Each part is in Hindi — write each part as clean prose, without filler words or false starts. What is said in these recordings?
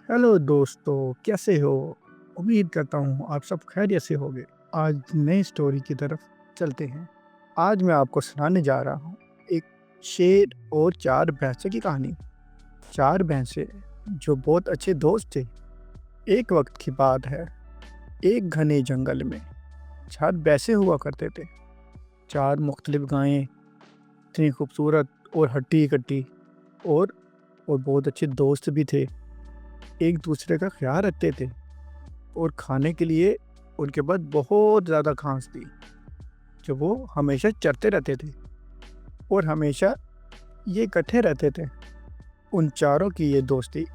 हेलो दोस्तों, कैसे हो? उम्मीद करता हूँ आप सब खैरियत से होंगे। आज नई स्टोरी की तरफ चलते हैं। आज मैं आपको सुनाने जा रहा हूँ एक शेर और 4 भैंसों की कहानी। 4 भैंसे जो बहुत अच्छे दोस्त थे। एक वक्त की बात है, एक घने जंगल में 4 भैंसे हुआ करते थे। 4 मुख्तलिफ गायें, इतनी खूबसूरत और हट्टी-कट्टी और बहुत अच्छे दोस्त भी थे। एक दूसरे का ख्याल रखते थे और खाने के लिए उनके पास बहुत ज़्यादा घास थी जो वो हमेशा चरते रहते थे और हमेशा ये इकट्ठे रहते थे। उन चारों की ये दोस्ती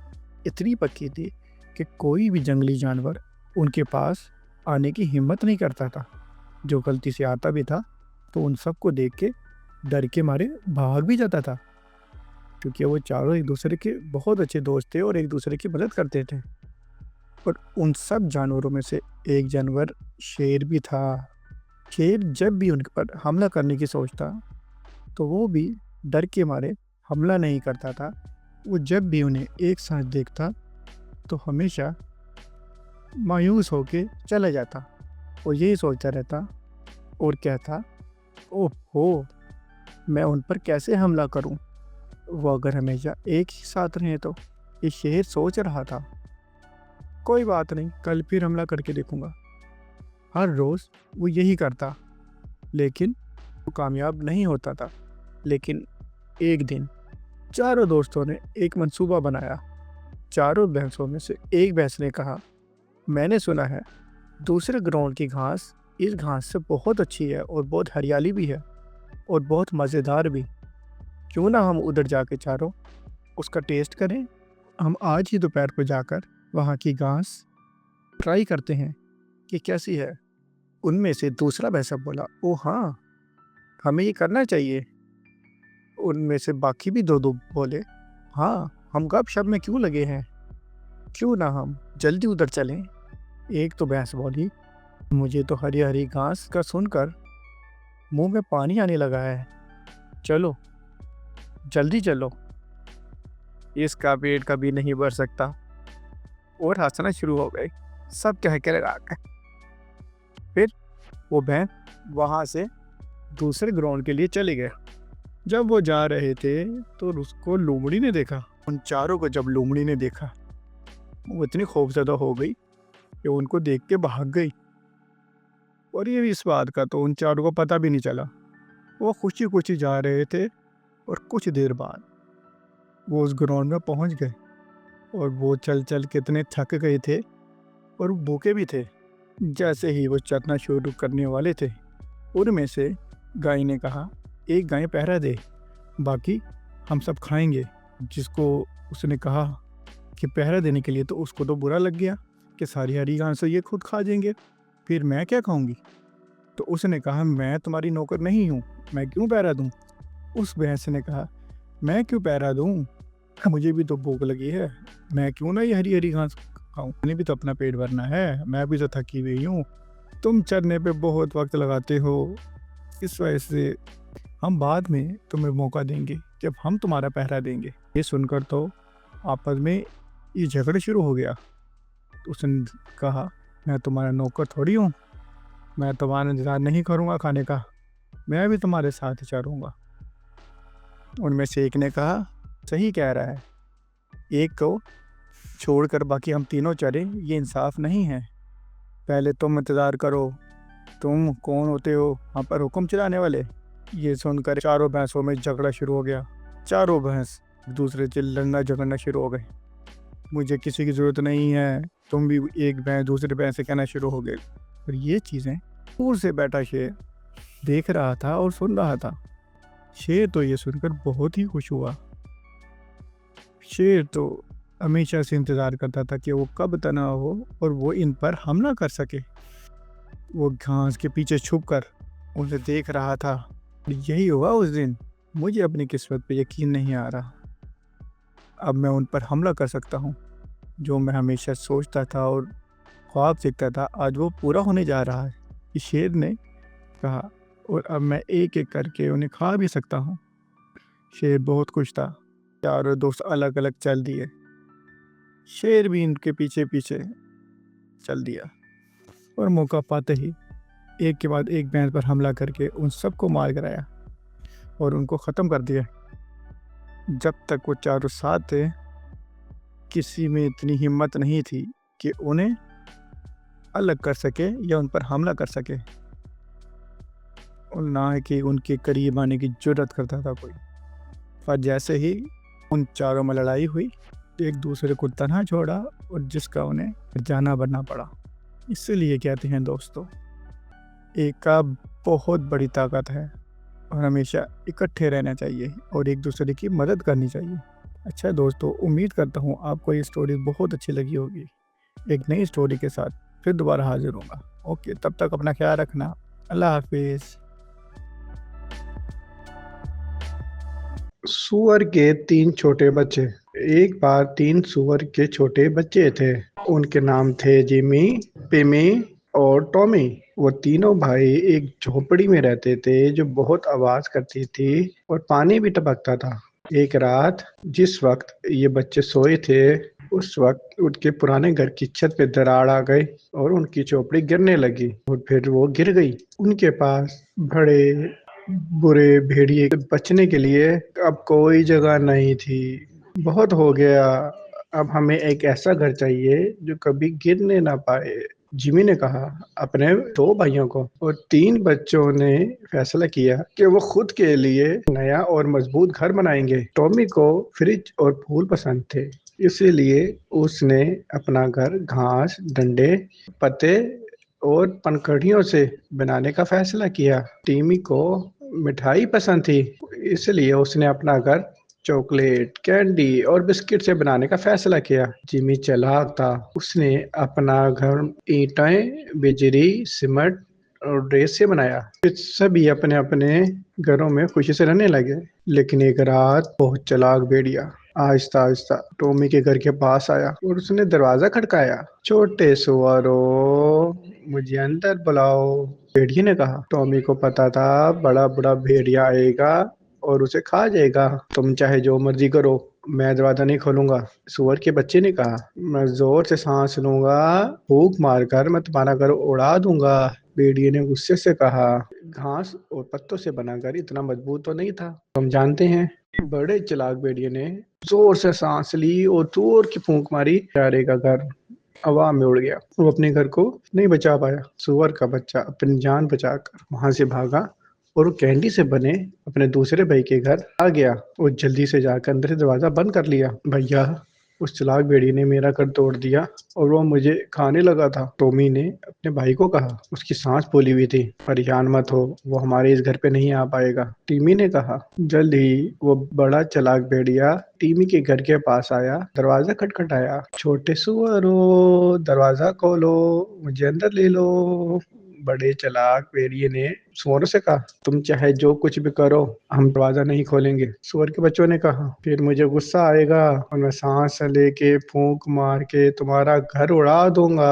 इतनी पक्की थी कि कोई भी जंगली जानवर उनके पास आने की हिम्मत नहीं करता था। जो गलती से आता भी था तो उन सबको देख के डर के मारे भाग भी जाता था, क्योंकि वो चारों एक दूसरे के बहुत अच्छे दोस्त थे और एक दूसरे की मदद करते थे। और उन सब जानवरों में से एक जानवर शेर भी था। शेर जब भी उन पर हमला करने की सोचता तो वो भी डर के मारे हमला नहीं करता था। वो जब भी उन्हें एक साथ देखता तो हमेशा मायूस होके चला जाता और यही सोचता रहता और कहता, ओहो, मैं उन पर कैसे हमला करूं? वो अगर हमेशा एक ही साथ रहे तो। ये शेर सोच रहा था, कोई बात नहीं, कल फिर हमला करके देखूंगा। हर रोज़ वो यही करता, लेकिन वो कामयाब नहीं होता था। लेकिन एक दिन चारों दोस्तों ने एक मंसूबा बनाया। चारों भैंसों में से एक भैंस ने कहा, मैंने सुना है दूसरे ग्राउंड की घास इस घास से बहुत अच्छी है और बहुत हरियाली भी है और बहुत मज़ेदार भी। क्यों ना हम उधर जाके चारों उसका टेस्ट करें? हम आज ही दोपहर को जाकर वहाँ की घास ट्राई करते हैं कि कैसी है। उनमें से दूसरा भैंसा बोला, ओ हाँ, हमें ये करना चाहिए। उनमें से बाकी भी दो बोले, हाँ, हम गपशप में क्यों लगे हैं, क्यों ना हम जल्दी उधर चलें। एक तो भैंस बोली, मुझे तो हरी हरी घास का सुनकर मुंह में पानी आने लगा है, चलो जल्दी चलो, इसका पेट कभी नहीं भर सकता। और हंसना शुरू हो गए, सब कह के लगा के। फिर वो भैंस वहाँ से दूसरे ग्राउंड के लिए चले गए। जब वो जा रहे थे तो उसको लोमड़ी ने देखा। उन चारों को जब लोमड़ी ने देखा, वो इतनी खौफजदा हो गई कि उनको देख के भाग गई। और ये इस बात का तो उन चारों को पता भी नहीं चला। वो खुशी खुशी जा रहे थे और कुछ देर बाद वो उस ग्राउंड में पहुंच गए। और वो चल चल के इतने थक गए थे और भूखे भी थे। जैसे ही वो चलना शुरू करने वाले थे, उनमें से गाय ने कहा, एक गाय पहरा दे, बाकी हम सब खाएंगे। जिसको उसने कहा कि पहरा देने के लिए, तो उसको तो बुरा लग गया कि सारी हरी घास ये खुद खा जाएंगे, फिर मैं क्या खाऊंगी। तो उसने कहा, मैं तुम्हारी नौकर नहीं हूँ, मैं क्यों पहरा दूँ। उस भैंस ने कहा, मैं क्यों पहरा दूँ, मुझे भी तो भूख लगी है, मैं क्यों ना ये हरी हरी घास खाऊं, मैंने भी तो अपना पेट भरना है, मैं भी तो थकी हुई हूँ। तुम चरने पे बहुत वक्त लगाते हो, इस वजह से हम बाद में तुम्हें मौका देंगे जब हम तुम्हारा पहरा देंगे। ये सुनकर तो आपस में ये झगड़ा शुरू हो गया। तो उसने कहा, मैं तुम्हारा नौकर थोड़ी हूँ, मैं तुम्हारा इंतजार नहीं करूँगा खाने का, मैं भी तुम्हारे साथ ही चरूँगा। उनमें से एक ने कहा, सही कह रहा है, एक को छोड़कर बाकी हम तीनों चरे, ये इंसाफ नहीं है। पहले तुम इंतज़ार करो, तुम कौन होते हो वहाँ पर हुक्म चलाने वाले। ये सुनकर चारों भैंसों में झगड़ा शुरू हो गया। चारों भैंस एक दूसरे से लड़ना झगड़ना शुरू हो गए, मुझे किसी की ज़रूरत नहीं है, तुम भी। एक भैंस दूसरे भैंस से कहना शुरू हो गए। और ये चीज़ें दूर से बैठा शेर देख रहा था और सुन रहा था। शेर तो ये सुनकर बहुत ही खुश हुआ। शेर तो हमेशा से इंतज़ार करता था कि वो कब तनाव हो और वो इन पर हमला कर सके। वो घास के पीछे छुपकर उन्हें देख रहा था। यही हुआ उस दिन। मुझे अपनी किस्मत पे यकीन नहीं आ रहा, अब मैं उन पर हमला कर सकता हूँ। जो मैं हमेशा सोचता था और ख्वाब देखता था, आज वो पूरा होने जा रहा है, इस शेर ने कहा। और अब मैं एक एक करके उन्हें खा भी सकता हूँ। शेर बहुत खुश था। चारों दोस्त अलग अलग चल दिए। शेर भी इनके पीछे पीछे चल दिया और मौका पाते ही एक के बाद एक भैंस पर हमला करके उन सबको मार गिराया और उनको ख़त्म कर दिया। जब तक वो चारों साथ थे, किसी में इतनी हिम्मत नहीं थी कि उन्हें अलग कर सके या उन पर हमला कर सके, और ना कि उनके करीब आने की जुर्रत करता था कोई। पर जैसे ही उन चारों में लड़ाई हुई, एक दूसरे को तन्हा छोड़ा और जिसका उन्हें जाना बनना पड़ा। इसीलिए कहते हैं दोस्तों, एका बहुत बड़ी ताकत है और हमेशा इकट्ठे रहना चाहिए और एक दूसरे की मदद करनी चाहिए। अच्छा दोस्तों, उम्मीद करता हूँ आपको ये स्टोरी बहुत अच्छी लगी होगी। एक नई स्टोरी के साथ फिर दोबारा हाजिर होगा। ओके, तब तक अपना ख्याल रखना। अल्लाह हाफिज़। सूअर के 3 छोटे बच्चे। एक बार 3 सूअर के छोटे बच्चे थे। उनके नाम थे जिमी, पिमी और टॉमी। वो तीनों भाई एक झोपड़ी में रहते थे जो बहुत आवाज करती थी और पानी भी टपकता था। एक रात जिस वक्त ये बच्चे सोए थे, उस वक्त उनके पुराने घर की छत पे दरार आ गई और उनकी झोपड़ी गिरने लगी और फिर वो गिर गई। उनके पास बड़े बुरे भेड़िए से बचने के लिए अब कोई जगह नहीं थी। बहुत हो गया, अब हमें एक ऐसा घर चाहिए जो कभी गिरने ना पाए, जिमी ने कहा अपने 2 भाइयों को। और 3 बच्चों ने फैसला किया कि वो खुद के लिए नया और मजबूत घर बनाएंगे। टॉमी को फ्रिज और फूल पसंद थे, इसीलिए उसने अपना घर घास, डंडे, पत्ते और पंखुड़ियों से बनाने का फैसला किया। टीमी को मिठाई पसंद थी, इसलिए उसने अपना घर चॉकलेट, कैंडी और बिस्किट से बनाने का फैसला किया। जिमी चालाक था, उसने अपना घर ईंटें, बिजली, सीमेंट और रेत से बनाया। फिर सभी अपने अपने घरों में खुशी से रहने लगे। लेकिन एक रात बहुत चालाक भेड़िया आहिस्ता आहिस्ता टॉमी के घर के पास आया और उसने दरवाजा खटकाया। छोटे सुअरों, मुझे अंदर बुलाओ, भेड़िए ने कहा। टॉमी को पता था बड़ा बड़ा भेड़िया आएगा और उसे खा जाएगा। तुम चाहे जो मर्जी करो, मैं दरवाजा नहीं खोलूंगा, सुअर के बच्चे ने कहा। मैं जोर से सांस लूंगा, फूंक मारकर मैं तुम्हारा घर उड़ा दूंगा, भेड़िए ने गुस्से से कहा। घास और पत्तों से बना घर इतना मजबूत तो नहीं था, हम जानते हैं। बड़े चालाक भेड़िए ने जोर से सांस ली और जोर की फूंक मारी। प्यारे का घर हवा में उड़ गया। वो अपने घर को नहीं बचा पाया। सुअर का बच्चा अपनी जान बचाकर वहां से भागा और वो कैंडी से बने अपने दूसरे भाई के घर आ गया और जल्दी से जाकर अंदर से दरवाजा बंद कर लिया। भैया, उस चालाक भेड़ी ने मेरा घर तोड़ दिया और वो मुझे खाने लगा था, टॉमी ने अपने भाई को कहा। उसकी सांस फूली हुई थी। परेशान मत हो, वो हमारे इस घर पे नहीं आ पाएगा, टीमी ने कहा। जल्द ही वो बड़ा चालाक भेड़िया टीमी के घर के पास आया, दरवाजा खटखटाया। छोटे सुअरों, दरवाजा खोलो, मुझे अंदर ले लो, बड़े चालाक भेड़िए ने सुअर से कहा। तुम चाहे जो कुछ भी करो, हम दरवाजा नहीं खोलेंगे, सुअर के बच्चों ने कहा। फिर मुझे गुस्सा आएगा और मैं सांस लेके फूंक मार के तुम्हारा घर उड़ा दूंगा।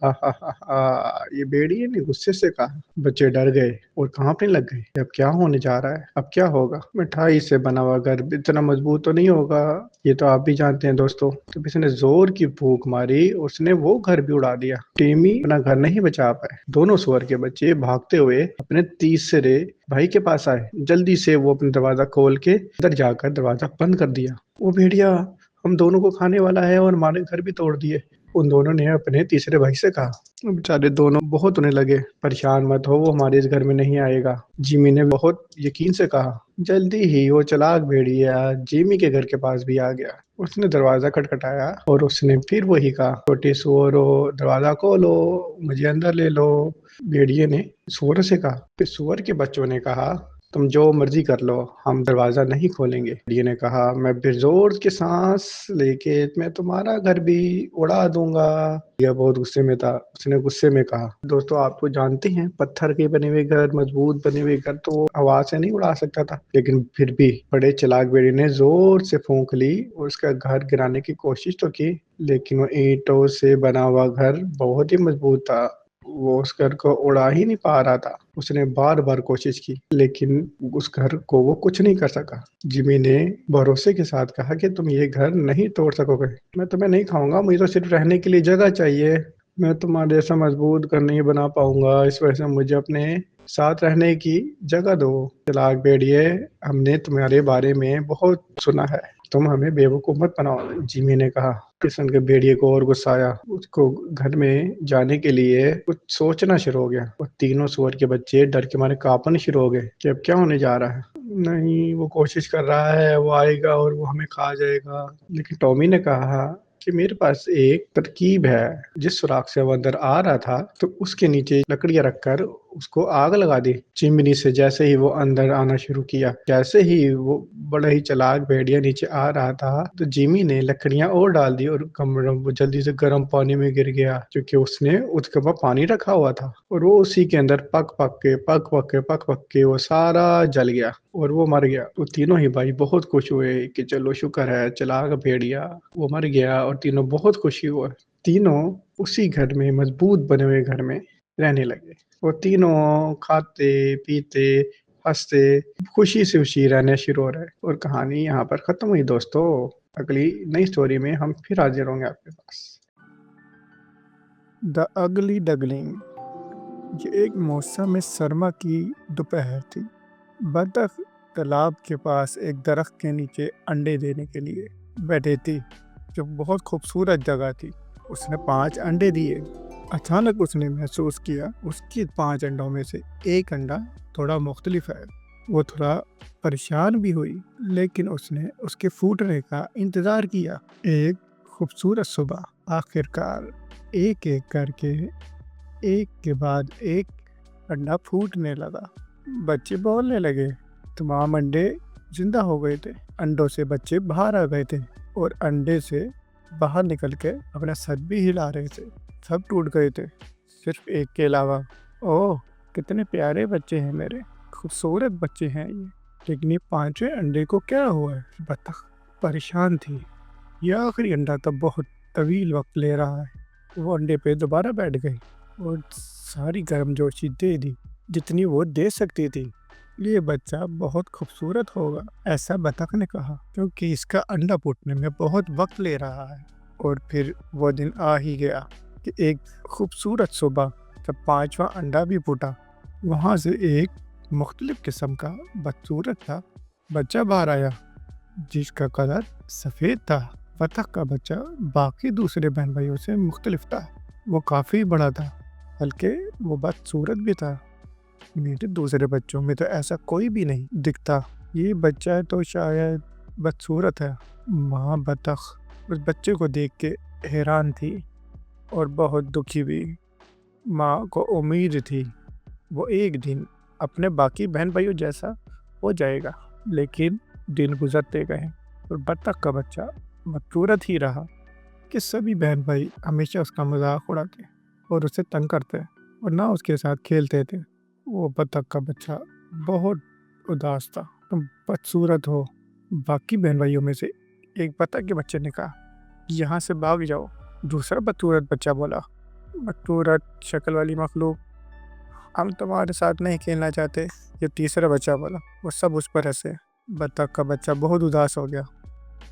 हा हा हा हा, ये भेड़िए ने गुस्से से कहा। बच्चे डर गए और कांपने लग गए। अब क्या होने जा रहा है, अब क्या होगा? मिठाई से बना हुआ घर इतना मजबूत तो नहीं होगा, ये तो आप भी जानते हैं दोस्तों। तो किसी ने जोर की फूंक मारी, उसने वो घर भी उड़ा दिया। टीमी अपना घर नहीं बचा पाए। दोनों सुअर के बच्चे भागते हुए अपने तीसरे भाई के पास आए। जल्दी से वो अपना दरवाजा खोल के अंदर जाकर दरवाजा बंद कर दिया। वो भेड़िया हम दोनों को खाने वाला है और हमारे घर भी तोड़ दिए, उन दोनों ने अपने तीसरे भाई से कहा। बेचारे दोनों बहुत रोने लगे। परेशान मत हो, वो हमारे इस घर में नहीं आएगा, जिमी ने बहुत यकीन से कहा। जल्दी ही वो चालाक भेड़िया जिमी के घर के पास भी आ गया। उसने दरवाजा खटखटाया और उसने फिर वही कहा, छोटे सुअरों, दरवाजा खोलो, मुझे अंदर ले लो, भेड़िए ने सुअर से कहा। फिर सुअर के बच्चों ने कहा, तुम जो मर्जी कर लो, हम दरवाजा नहीं खोलेंगे। भेड़िए ने कहा, मैं फिर जोर के सांस लेके मैं तुम्हारा घर भी उड़ा दूंगा। यह बहुत गुस्से में था, उसने गुस्से में कहा। दोस्तों, आप तो जानते हैं पत्थर के बने हुए घर, मजबूत बने हुए घर तो वो हवा से नहीं उड़ा सकता था, लेकिन फिर भी बड़े चालाक भेड़िए ने जोर से फूंक ली और उसका घर गिराने की कोशिश तो की, लेकिन वो ईंटों से बना हुआ घर बहुत ही मजबूत था। वो उस घर को उड़ा ही नहीं पा रहा था। उसने बार बार कोशिश की लेकिन उस घर को वो कुछ नहीं कर सका। जिमी ने भरोसे के साथ कहा कि तुम ये घर नहीं तोड़ सकोगे, मैं तुम्हें नहीं खाऊंगा, मुझे तो सिर्फ रहने के लिए जगह चाहिए, मैं तुम्हारे जैसा मजबूत घर नहीं बना पाऊंगा, इस वजह से मुझे अपने साथ रहने की जगह दो। चालाक भेड़िए, हमने तुम्हारे बारे में बहुत सुना है, तुम हमें बेवकूफ मत बनाओ, जिमी ने कहा। किशन के भेड़िए को और गुस्सा आया। उसको घर में जाने के लिए कुछ सोचना शुरू हो गया। और तीनों सुअर के बच्चे डर के मारे कांपने शुरू हो गए कि अब क्या होने जा रहा है। नहीं, वो कोशिश कर रहा है, वो आएगा और वो हमें खा जाएगा। लेकिन टॉमी ने कहा कि मेरे पास एक तरकीब है। जिस सुराख से वो अंदर आ रहा था तो उसके नीचे लकड़ियां रखकर उसको आग लगा दी। चिमनी से जैसे ही वो अंदर आना शुरू किया, जैसे ही वो बड़ा ही चालाक भेड़िया नीचे आ रहा था तो जिमी ने लकड़ियां और डाल दी और कमरा वो जल्दी से गर्म पानी में गिर गया, क्योंकि उसने उसके ऊपर पानी रखा हुआ था। और वो उसी के अंदर पक पक के वो सारा जल गया और वो मर गया। तो तीनों ही भाई बहुत खुश हुए कि चलो शुक्र है, चालाक भेड़िया वो मर गया। और तीनों बहुत खुशी हुए। तीनों उसी घर में, मजबूत बने हुए घर में रहने लगे। वो तीनों खाते पीते हंसते खुशी से खुशी रहने शुरू हो रहे। और कहानी यहाँ पर खत्म हुई दोस्तों। अगली नई स्टोरी में हम फिर हाजिर होंगे आपके पास। The ugly डगलिंग। ये एक मौसम सरमा की दोपहर थी। बतख तालाब के पास एक दरख्त के नीचे अंडे देने के लिए बैठी थी, जो बहुत खूबसूरत जगह थी। उसने 5 अंडे दिए। अचानक उसने महसूस किया उसके 5 अंडों में से एक अंडा थोड़ा मुख्तलिफ है। वो थोड़ा परेशान भी हुई, लेकिन उसने उसके फूटने का इंतज़ार किया। एक खूबसूरत सुबह आखिरकार एक एक करके एक के बाद एक अंडा फूटने लगा। बच्चे बोलने लगे। तमाम अंडे जिंदा हो गए थे। अंडों से बच्चे बाहर आ गए थे और अंडे से बाहर निकल के अपना सर भी हिला रहे थे। सब टूट गए थे, सिर्फ एक के अलावा। ओह, कितने प्यारे बच्चे हैं मेरे, खूबसूरत बच्चे हैं ये। लेकिन ये 5वें अंडे को क्या हुआ है? बतख परेशान थी। यह आखिरी अंडा तो बहुत तवील वक्त ले रहा है। वो अंडे पे दोबारा बैठ गई और सारी गर्मजोशी दे दी जितनी वो दे सकती थी। ये बच्चा बहुत खूबसूरत होगा, ऐसा बतख ने कहा, क्योंकि इसका अंडा फूटने में बहुत वक्त ले रहा है। और फिर वो दिन आ ही गया कि एक खूबसूरत सुबह जब 5वां अंडा भी फूटा, वहाँ से एक मुख्तलिफ किस्म का बदसूरत था बच्चा बाहर आया, जिसका कलर सफ़ेद था। बतख का बच्चा बाकी दूसरे बहन भाइयों से मुख्तलिफ था। वो काफ़ी बड़ा था, बल्कि वो बदसूरत भी था। मेरे दूसरे बच्चों में तो ऐसा कोई भी नहीं दिखता। ये बच्चा तो शायद बदसूरत है। माँ बतख उस बच्चे को देख के हैरान थी और बहुत दुखी भी। माँ को उम्मीद थी वो एक दिन अपने बाकी बहन भाइयों जैसा हो जाएगा, लेकिन दिन गुजरते गए और बतख का बच्चा बदसूरत ही रहा कि सभी बहन भाई हमेशा उसका मजाक उड़ाते और उसे तंग करते और ना उसके साथ खेलते थे। वो बतख का बच्चा बहुत उदास था। तुम बदसूरत हो, बाकी बहन भाइयों में से एक बतख के बच्चे ने कहा। यहाँ से भाग जाओ, दूसरा बदसूरत बच्चा बोला। बदसूरत शक्ल वाली मखलूक, हम तुम्हारे साथ नहीं खेलना चाहते, ये तीसरा बच्चा बोला। वो सब उस पर हंसे। बतख का बच्चा बहुत उदास हो गया।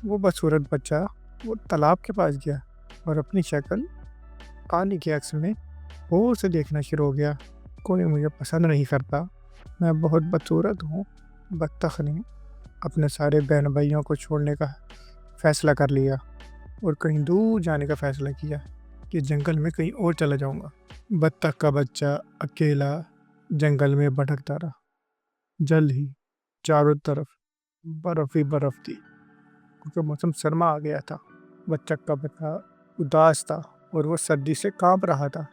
वो बदसूरत बच्चा वो तालाब के पास गया और अपनी शक्ल पानी के अक्स में गौर से देखना शुरू हो गया। कोई मुझे पसंद नहीं करता, मैं बहुत बदसूरत हूँ। बतख ने अपने सारे बहन भाइयों को छोड़ने का फैसला कर लिया और कहीं दूर जाने का फैसला किया कि जंगल में कहीं और चला जाऊँगा। बतख का बच्चा अकेला जंगल में भटकता रहा। जल्द ही चारों तरफ बर्फ ही बर्फ थी, क्योंकि मौसम सरमा आ गया था। बतख का बच्चा उदास था और वो सर्दी से कांप रहा था।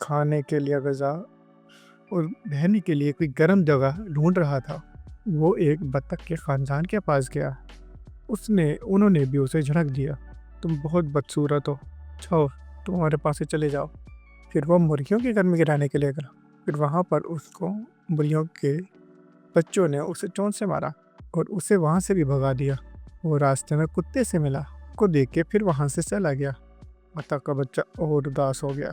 खाने के लिए ग़िज़ा और रहने के लिए कोई गर्म जगह ढूंढ रहा था। वो एक बतख के ख़ानदान के पास गया। उन्होंने भी उसे झड़क दिया, तुम बहुत बदसूरत हो, छो तुम हमारे पास से चले जाओ। फिर वो मुर्गियों के घर में गिराने के लिए गया। फिर वहाँ पर उसको मुर्गियों के बच्चों ने उसे चोंच से मारा और उसे वहाँ से भी भगा दिया। वो रास्ते में कुत्ते से मिला, को देख के फिर वहाँ से चला गया। बतख का बच्चा और उदास हो गया।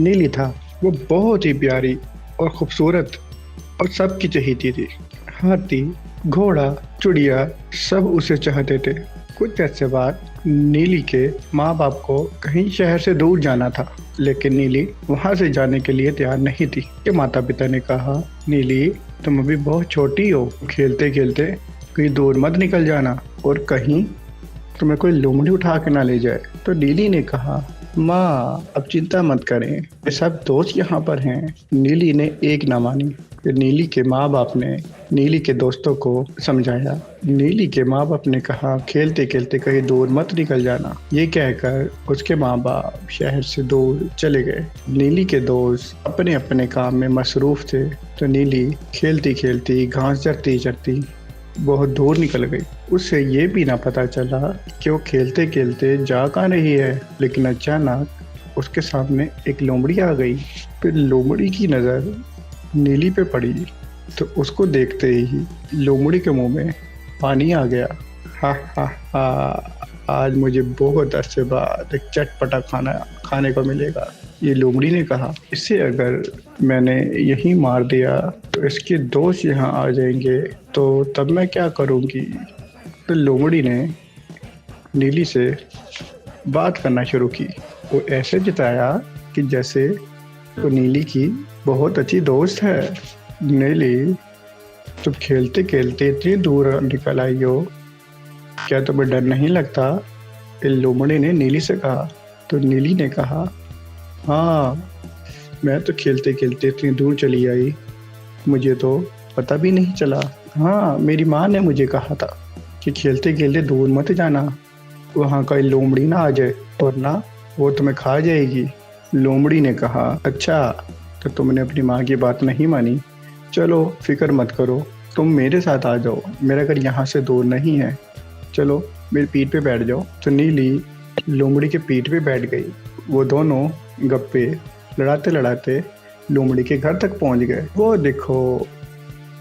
नीली था वो बहुत ही प्यारी और खूबसूरत और सबकी चहेती थी। हाथी, घोड़ा, चिड़िया सब उसे चाहते थे। कुछ अर्से बाद नीली के माँ बाप को कहीं शहर से दूर जाना था, लेकिन नीली वहाँ से जाने के लिए तैयार नहीं थी। के माता पिता ने कहा, नीली तुम अभी बहुत छोटी हो, खेलते खेलते कहीं दूर मत निकल जाना और कहीं तुम्हें कोई लोमड़ी उठा के ना ले जाए। तो नीली ने कहा, माँ अब चिंता मत करें, ये सब दोस्त यहाँ पर हैं। नीली ने एक ना मानी। फिर नीली के माँ बाप ने नीली के दोस्तों को समझाया। नीली के माँ बाप ने कहा, खेलते खेलते कहीं दूर मत निकल जाना। ये कहकर उसके माँ बाप शहर से दूर चले गए। नीली के दोस्त अपने अपने काम में मसरूफ थे, तो नीली खेलती खेलती घास चरती चरती बहुत दूर निकल गई। उसे ये भी ना पता चला कि वो खेलते खेलते जा कहाँ रही है, लेकिन अचानक उसके सामने एक लोमड़ी आ गई। फिर लोमड़ी की नज़र नीली पे पड़ी तो उसको देखते ही लोमड़ी के मुंह में पानी आ गया। हा हा हा, आज मुझे बहुत अरसे बाद एक चटपटा खाना खाने को मिलेगा, ये लोमड़ी ने कहा। इसे अगर मैंने यहीं मार दिया तो इसके दोस्त यहाँ आ जाएंगे, तो तब मैं क्या करूँगी। तो लोमड़ी ने नीली से बात करना शुरू की। वो ऐसे जताया कि जैसे तो नीली की बहुत अच्छी दोस्त है। नीली तुम खेलते खेलते इतनी दूर निकल आई हो, क्या तुम्हें डर नहीं लगता। लोमड़ी ने नीली से कहा। तो नीली ने कहा, हाँ मैं तो खेलते खेलते इतनी दूर चली आई, मुझे तो पता भी नहीं चला। हाँ मेरी माँ ने मुझे कहा था कि खेलते खेलते दूर मत जाना, वहाँ का लोमड़ी ना आ जाए और ना वो तुम्हें खा जाएगी। लोमड़ी ने कहा, अच्छा तो तुमने अपनी माँ की बात नहीं मानी, चलो फिक्र मत करो, तुम मेरे साथ आ जाओ, मेरा घर यहाँ से दूर नहीं है, चलो मेरी पीठ पे बैठ जाओ। तो नीली लोमड़ी के पीठ पे बैठ गई। वो दोनों गप्पे लड़ाते लड़ाते लोमड़ी के घर तक पहुँच गए। वो देखो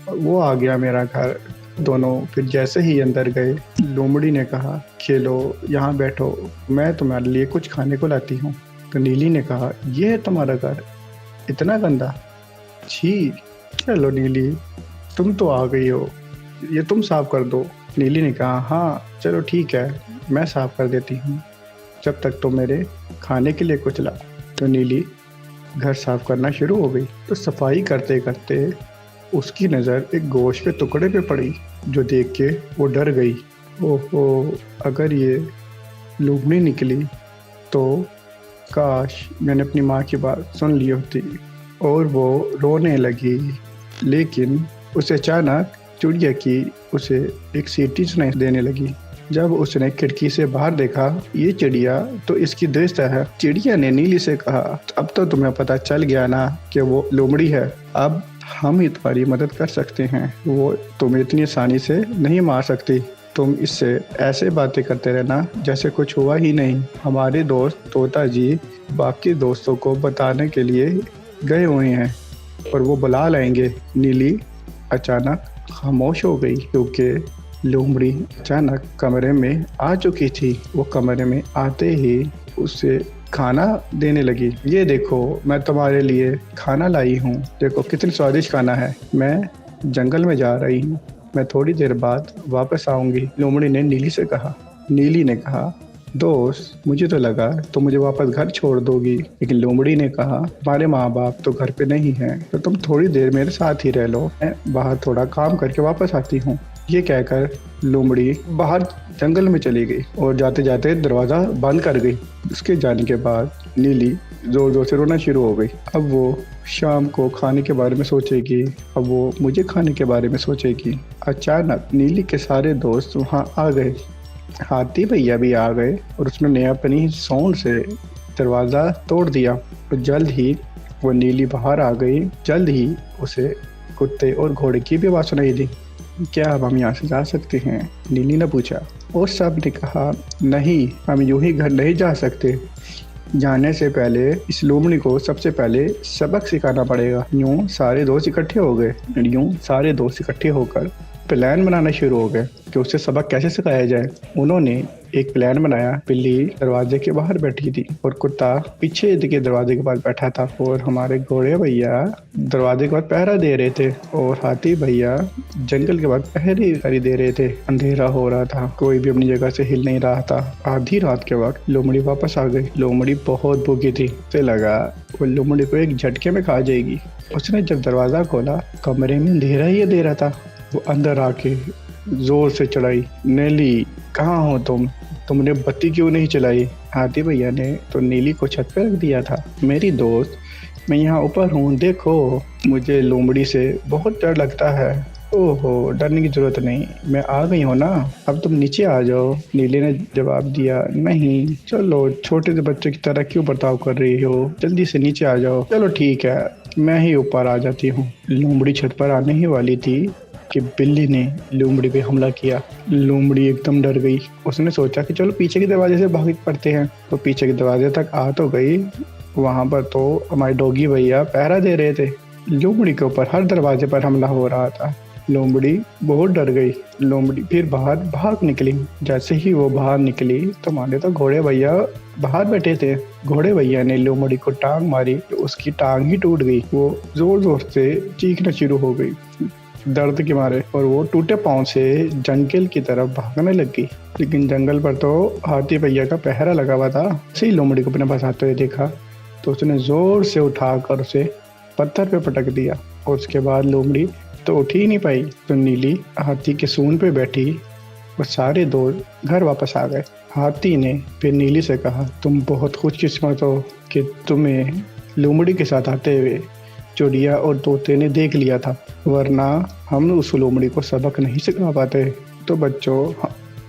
वो आ गया मेरा घर। दोनों फिर जैसे ही अंदर गए, लोमड़ी ने कहा, खेलो यहाँ बैठो, मैं तुम्हारे लिए कुछ खाने को लाती हूँ। तो नीली ने कहा, ये है तुम्हारा घर, इतना गंदा, छी। चलो नीली तुम तो आ गई हो, ये तुम साफ कर दो। नीली ने कहा, हाँ चलो ठीक है, मैं साफ कर देती हूँ, जब तक तो मेरे खाने के लिए कुछ ला। तो नीली घर साफ करना शुरू हो गई। तो सफाई करते करते उसकी नज़र एक गोश्त के टुकड़े पे पड़ी, जो देख के वो डर गई। ओहो, अगर ये लोमड़ी निकली तो काश मैंने अपनी माँ की बात सुन ली होती। और वो रोने लगी, लेकिन उसे अचानक चिड़िया की उसे एक सीटी सुनाई देने लगी। जब उसने खिड़की से बाहर देखा, ये चिड़िया तो इसकी दोस्त है। चिड़िया ने नीली से कहा, अब तो तुम्हें पता चल गया ना कि वो लोमड़ी है, अब हम ही तुम्हारी मदद कर सकते हैं, वो तुम्हें इतनी आसानी से नहीं मार सकती। तुम इससे ऐसे बातें करते रहना जैसे कुछ हुआ ही नहीं। हमारे दोस्त तोता जी बाकी दोस्तों को बताने के लिए गए हुए हैं और वो बुला लाएंगे। नीली अचानक खामोश हो गई, क्योंकि लोमड़ी अचानक कमरे में आ चुकी थी। वो कमरे में आते ही उसे खाना देने लगी। ये देखो मैं तुम्हारे लिए खाना लाई हूँ, देखो कितनी स्वादिष्ट खाना है, मैं जंगल में जा रही हूँ, मैं थोड़ी देर बाद वापस आऊँगी। लोमड़ी ने नीली से कहा। नीली ने कहा, दोस्त मुझे तो लगा तो मुझे वापस घर छोड़ दोगी, लेकिन लोमड़ी ने कहा, हमारे माँ बाप तो घर पे नहीं हैं, तो तुम थोड़ी देर मेरे साथ ही रह लो, मैं बाहर थोड़ा काम करके वापस आती हूँ। ये कहकर लोमड़ी बाहर जंगल में चली गई और जाते जाते दरवाज़ा बंद कर गई। उसके जाने के बाद नीली ज़ोर ज़ोर से रोना शुरू हो गई। अब वो शाम को खाने के बारे में सोचेगी, अब वो मुझे खाने के बारे में सोचेगी। अचानक नीली के सारे दोस्त वहाँ आ गए। हाथी भैया भी आ गए और उसने अपनी सोंड से दरवाज़ा तोड़ दिया और जल्द ही वो नीली बाहर आ गई। जल्द ही उसे कुत्ते और घोड़े की भी आवाज़ सुनाई दी। क्या अब हम यहाँ से जा सकते हैं? नीली ने पूछा। और सब ने कहा, नहीं हम यूं ही घर नहीं जा सकते, जाने से पहले इस लोमड़ी को सबसे पहले सबक सिखाना पड़ेगा। यूं सारे दोस्त इकट्ठे हो गए। यूं सारे दोस्त इकट्ठे होकर प्लान बनाना शुरू हो गए कि उसे सबक कैसे सिखाया जाए। उन्होंने एक प्लान बनाया। बिल्ली दरवाजे के बाहर बैठी थी और कुत्ता पीछे के दरवाजे के पास बैठा था, और हमारे घोड़े भैया दरवाजे के पास पहरा दे रहे थे, और हाथी भैया जंगल के पास पहरेदारी दे रहे थे। अंधेरा हो रहा था, कोई भी अपनी जगह से हिल नहीं रहा था। आधी रात के वक्त लोमड़ी वापस आ गई। लोमड़ी बहुत भूखी थी, उसे लगा वो लोमड़ी को एक झटके में खा जाएगी। उसने जब दरवाजा खोला, कमरे में अंधेरा ही अंधेरा था। वो अंदर आके जोर से चढ़ाई, नीली कहाँ हो तुमने बत्ती क्यों नहीं चलाई? हाथी भैया ने तो नीली को छत पे रख दिया था। मेरी दोस्त, मैं यहाँ ऊपर हूँ, देखो। मुझे लोमड़ी से बहुत डर लगता है। ओहो, डरने की जरूरत नहीं, मैं आ गई हूँ ना, अब तुम नीचे आ जाओ। नीली ने जवाब दिया, नहीं, चलो, छोटे से बच्चे की तरह क्यों बर्ताव कर रही हो, जल्दी से नीचे आ जाओ। चलो ठीक है, मैं ही ऊपर आ जाती हूँ। लोमड़ी छत पर आने ही वाली थी कि बिल्ली ने लोमड़ी पे हमला किया। लोमड़ी एकदम डर गई। उसने सोचा कि चलो पीछे के दरवाजे से भाग पड़ते हैं। तो पीछे के दरवाजे तक आ तो गई, वहां पर तो हमारे डॉगी भैया पहरा दे रहे थे। लोमड़ी के ऊपर हर दरवाजे पर हमला हो रहा था। लोमड़ी बहुत डर गई। लोमड़ी फिर बाहर भाग निकली। जैसे ही वो बाहर निकली तो माने तो घोड़े भैया बाहर बैठे थे। घोड़े भैया ने लोमड़ी को टांग मारी तो उसकी टांग ही टूट गई। वो जोर जोर से चीखना शुरू हो गई दर्द के मारे, और वो टूटे पांव से जंगल की तरफ भागने लगी। लेकिन जंगल पर तो हाथी भैया का पहरा लगा हुआ था। उसी लोमड़ी को अपने पास आते हुए देखा तो उसने जोर से उठाकर उसे पत्थर पे पटक दिया, और उसके बाद लोमड़ी तो उठ ही नहीं पाई। तो नीली हाथी के सूंड पे बैठी। वो सारे दोस्त घर वापस आ गए। हाथी ने फिर नीली से कहा, तुम बहुत खुशकिस्मत हो कि तुम्हें लोमड़ी के साथ आते हुए चिड़िया और तोते ने देख लिया था, वरना हम उस लोमड़ी को सबक नहीं सिखा पाते। तो बच्चों,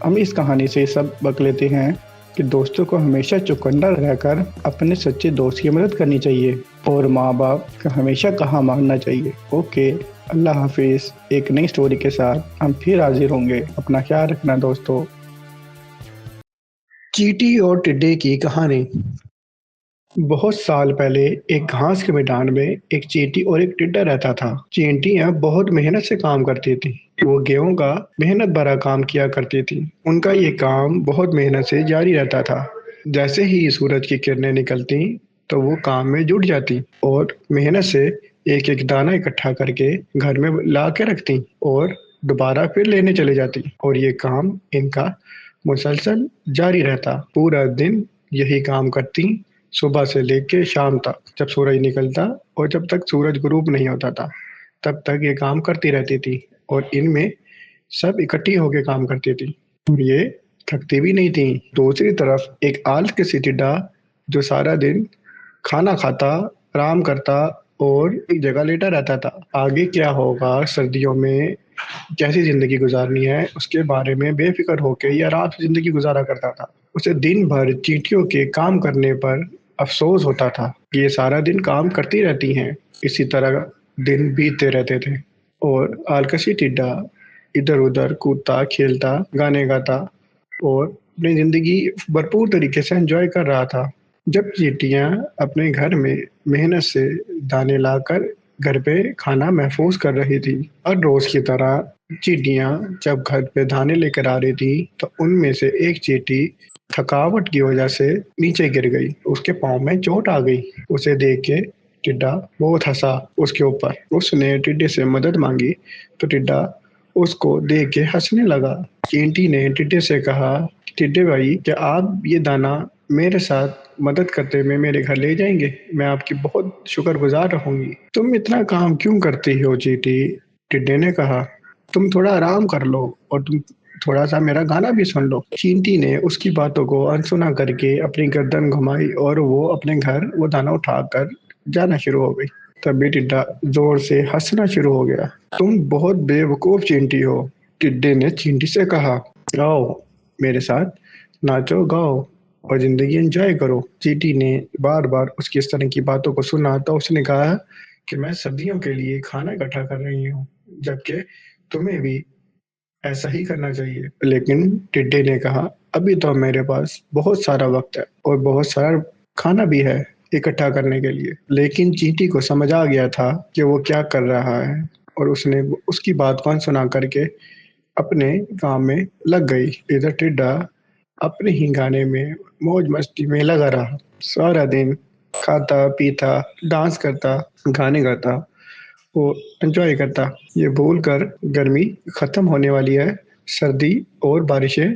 हम इस कहानी से सबक लेते हैं कि दोस्तों को हमेशा चौकन्ना रहकर अपने सच्चे दोस्त की मदद करनी चाहिए, और माँ बाप का हमेशा कहा मानना चाहिए। ओके, अल्लाह हाफिज। एक नई स्टोरी के साथ हम फिर हाजिर होंगे। अपना ख्याल रखना दोस्तों। चींटी और टिड्डे की कहानी। बहुत साल पहले एक घास के मैदान में एक चींटी और एक टिड्डा रहता था। चींटियां बहुत मेहनत से काम करती थी। वो गेहूं का मेहनत भरा काम किया करती थी। उनका ये काम बहुत मेहनत से जारी रहता था। जैसे ही सूरज की किरणें निकलती तो वो काम में जुट जाती और मेहनत से एक एक दाना इकट्ठा करके घर में ला के रखती और दोबारा फिर लेने चले जाती, और ये काम इनका मुसलसल जारी रहता। पूरा दिन यही काम करती, सुबह से लेके शाम तक, जब सूरज निकलता और जब तक सूरज गुरूब नहीं होता था, तब तक ये काम करती रहती थी। और इनमें सब इकट्ठी होके काम करती थी और ये थकती भी नहीं थी। दूसरी तरफ एक आलसी टिड्डा जो सारा दिन खाना खाता, आराम करता और एक जगह लेटा रहता था। आगे क्या होगा, सर्दियों में कैसी जिंदगी गुजारनी है, उसके बारे में बेफिक्र होकर ये आराम से जिंदगी गुजारा करता था। उसे दिन भर चींटियों के काम करने पर अफसोस होता था कि ये सारा दिन काम करती रहती हैं। इसी तरह दिन बीतते रहते थे और आलकसी टिड्डा इधर उधर कूदता, खेलता, गाने गाता और अपनी जिंदगी भरपूर तरीके से एंजॉय कर रहा था। जब चींटियां अपने घर में मेहनत से दाने लाकर घर पे खाना महफूज कर रही थी, हर रोज की तरह चींटियां जब घर पे दाने लेकर आ रही थी तो उनमें से एक चींटी थकावट की वजह से नीचे गिर गई। उसके पाँव में चोट आ गई। उसे देख के टिड्डा बहुत हंसा उसके ऊपर। उसने टिड्डे से मदद मांगी तो टिड्डा उसको देख के हंसने लगा। चींटी ने टिड्डे से कहा, टिड्डे भाई, क्या आप ये दाना मेरे साथ मदद करते हुए मेरे घर ले जाएंगे? मैं आपकी बहुत शुक्रगुजार रहूंगी। तुम इतना काम क्यों करती हो चींटी? टिड्डे ने कहा, तुम थोड़ा आराम कर लो और तुम थोड़ा सा मेरा गाना भी सुन लो। चींटी ने उसकी बातों को अनसुना करके अपनी गर्दन घुमाई और वो अपने घर वो दाना उठाकर जाना शुरू हो गई। तभी टिड्डा जोर से हंसना शुरू हो गया। तुम बहुत बेवकूफ चींटी हो, टिड्डे ने चींटी से कहा। आओ मेरे साथ नाचो, गाओ और जिंदगी एंजॉय करो। चींटी ने बार बार उसकी इस तरह की बातों को सुना तो उसने कहा कि मैं सर्दियों के लिए खाना इकट्ठा कर रही हूँ, जबकि तुम्हें भी ऐसा ही करना चाहिए। लेकिन टिड्डे ने कहा, अभी तो मेरे पास बहुत सारा वक्त है और बहुत सारा खाना भी है इकट्ठा करने के लिए। लेकिन चींटी को समझ आ गया था कि वो क्या कर रहा है और उसने उसकी बात को अनसुना करके अपने काम में लग गई। इधर टिड्डा अपने ही गाने में मौज मस्ती में लगा रहा। सारा दिन खाता पीता, डांस करता, गाने गाता और एंजॉय करता। ये भूलकर गर्मी खत्म होने वाली है, सर्दी और बारिशें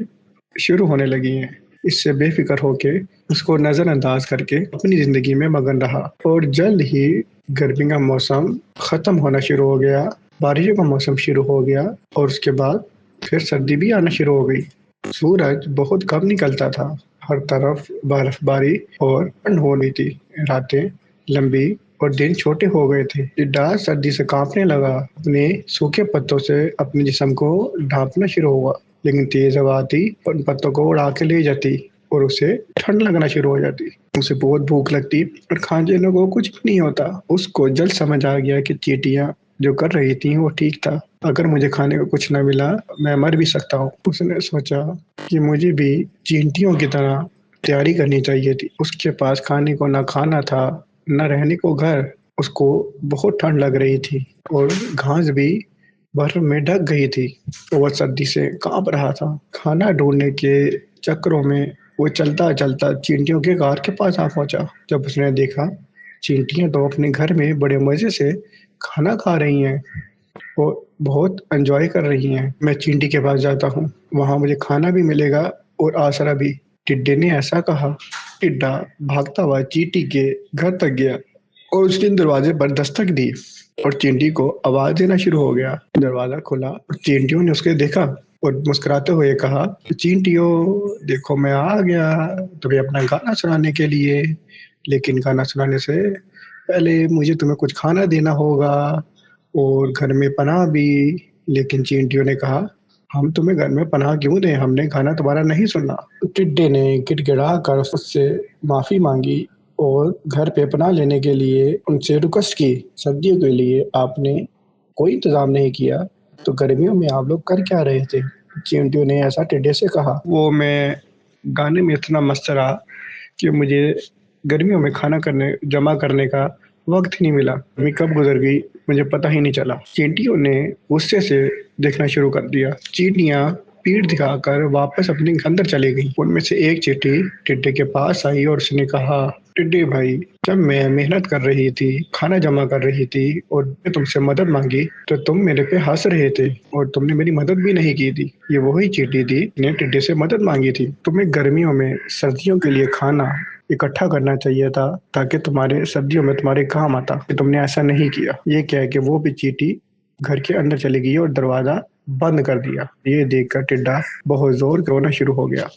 शुरू होने लगी हैं। इससे बेफिक्र होके उसको नज़रअंदाज करके अपनी ज़िंदगी में मगन रहा और जल्द ही गर्मी का मौसम ख़त्म होना शुरू हो गया, बारिशों का मौसम शुरू हो गया और उसके बाद फिर सर्दी भी आना शुरू हो गई। सूरज बहुत कम निकलता था, हर तरफ बर्फबारी और ठंड हो रही थी। रातें लंबी और दिन छोटे हो गए थे। टिड्डा सर्दी से कांपने लगा, अपने सूखे पत्तों से अपने जिस्म को ढांपना शुरू हुआ, लेकिन तेज हवा आती उन पत्तों को उड़ा के ले जाती और उसे ठंड लगना शुरू हो जाती। उसे बहुत भूख लगती और खाने को कुछ भी नहीं होता। उसको जल्द समझ आ गया कि चींटियां जो कर रही थी वो ठीक था। अगर मुझे खाने को कुछ न मिला, मैं मर भी सकता हूँ। उसने सोचा कि मुझे भी चींटियों की तरह तैयारी करनी चाहिए थी। उसके पास खाने को न खाना था, न रहने को घर। उसको बहुत ठंड लग रही थी और घास भी बर्फ में ढक गई थी। वो सर्दी से कांप रहा था। खाना ढूंढने के चक्करों में वो चलता चलता चींटियों के घर के पास आ पहुंचा। जब उसने देखा चींटियां तो अपने घर में बड़े मजे से खाना खा रही हैं और बहुत एंजॉय कर रही हैं। मैं चींटी के पास जाता हूँ, वहाँ मुझे खाना भी मिलेगा और आसरा भी। टिड्डे ने ऐसा कहा। टिड्डा भागता हुआ चींटी के घर तक गया और उसने दरवाजे पर दस्तक दी और चींटी को आवाज देना शुरू हो गया। दरवाजा खुला और चींटियों ने उसके देखा और मुस्कुराते हुए कहा, चींटियों देखो मैं आ गया तुम्हें अपना गाना सुनाने के लिए, लेकिन गाना सुनाने से पहले मुझे तुम्हें कुछ खाना देना होगा और घर में पनाह भी। लेकिन चींटियों ने कहा, हम तुम्हें घर में पनाह क्यों दें, हमने गाना तुम्हारा नहीं सुना। टिड्डे ने गिड़गिड़ा कर उससे माफी मांगी और घर पे पनाह लेने के लिए उनसे रिक्वेस्ट की। सर्दियों के लिए आपने कोई इंतजाम नहीं किया, तो गर्मियों में आप लोग कर क्या रहे थे। चींटियों ने ऐसा टिड्डे से कहा। वो मैं गाने में इतना मस्त रहा कि मुझे गर्मियों में खाना करने जमा करने का वक्त ही नहीं मिला। गर्मी कब गुजर गई मुझे पता ही नहीं चला। चींटियों ने गुस्से से देखना शुरू कर दिया। चींटियां पीठ दिखाकर वापस अपने अंदर चली गई। उनमें से एक चींटी टिड्डे के पास आई और उसने कहा, टिड्डे भाई, जब मैं मेहनत कर रही थी, खाना जमा कर रही थी और मैं तुमसे मदद मांगी तो तुम मेरे पे हंस रहे थे और तुमने मेरी मदद भी नहीं की थी। ये वही चींटी थी जिन्हें टिड्डे से मदद मांगी थी। तुम्हें गर्मियों में सर्दियों के लिए खाना इकट्ठा करना चाहिए था ताकि तुम्हारे सर्दियों में तुम्हारे काम आता। कि तुमने ऐसा नहीं किया। ये कह के वो भी चींटी घर के अंदर चली गई और दरवाजा बंद कर दिया। ये देखकर टिड्डा बहुत जोर से रोना शुरू हो गया।